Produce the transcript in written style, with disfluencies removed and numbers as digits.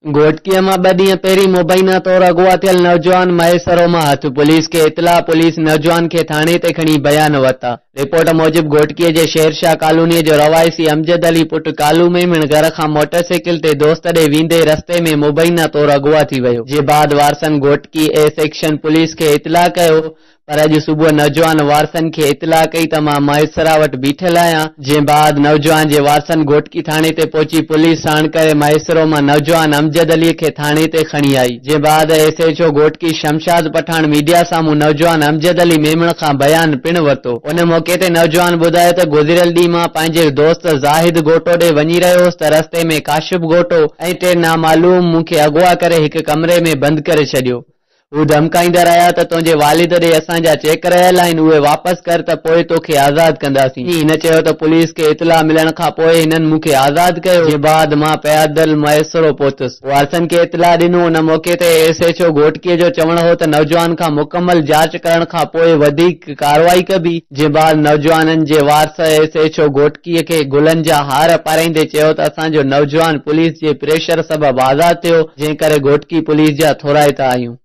घोटकीअ मां 2 ॾींहं पहिरीं मुबैना तौरु अगवा थियल नौजवान महेसरो मां हथ पुलिस खे इतला पुलिस नौजवान खे थाणे ते खणी बयान वरिता। रिपोर्ट मूजिब घोटकीअ जे शेरशाह कॉलोनीअ जो रवायसी अमजद अली पुट कालू मेमण घर खां मोटरसाइकिल ते दोस्त ॾे वेंदे रस्ते में मुबैना तौरु अगवा थी वियो। जे बाद वारसनि घोटकी ए सेक्शन पुलिस खे इतला कयो, पर अॼु सुबुह नौजवान वारसनि खे इतला कई त मां महेसरा वटि बीठल आहियां। जे बाद नौजवान जे वारसनि घोटकी थाणे ते पहुची पुलिस साण करे महेसरो मां नौजवान अमजद अली खे थाणे ते खणी आई। जे बाद एसएचओ घोटकी शमशाद पठान मीडिया साम्हूं नौजवान अमजद अली मेमण खां बयान पिण वरितो। उन मौके ते नौजवान ॿुधायो त गुज़िरियल ॾींहुं मां पंहिंजे दोस्त ज़ाहिद घोटो ॾे वञी रहियो हुअसि त रस्ते में काशिफ घोटो ऐं 3 नामालूम मूंखे अगवा करे हिक कमरे में बंदि करे छॾियो। हू धमकाईंदा रहिया त तुंहिंजे वालिद ॾे असांजा चेक रहियल आहिनि, उहे वापसि कर त पोइ तोखे आज़ाद कंदासीं। हिन चयो त पुलिस खे इतला मिलण खां पोइ हिननि मूंखे आज़ाद कयो। जे बाद मां पैदल महेसरो पहुतुसि। वारसनि खे इतला ॾिनो। उन मौके ते एसएचओ घोटकीअ जो चवणु हो त नौजवान खां मुकमल जांच करण खां पोइ वधीक कार्रवाई कबी। जे बाद नौजवाननि जे वारस एसएचओ घोटकीअ खे गुलनि जा हार पाराईंदे चयो त असांजो नौजवान पुलिस जे प्रेशर सबबि आज़ाद थियो, जंहिं करे घोटकी पुलिस जा थोराइता आहियूं।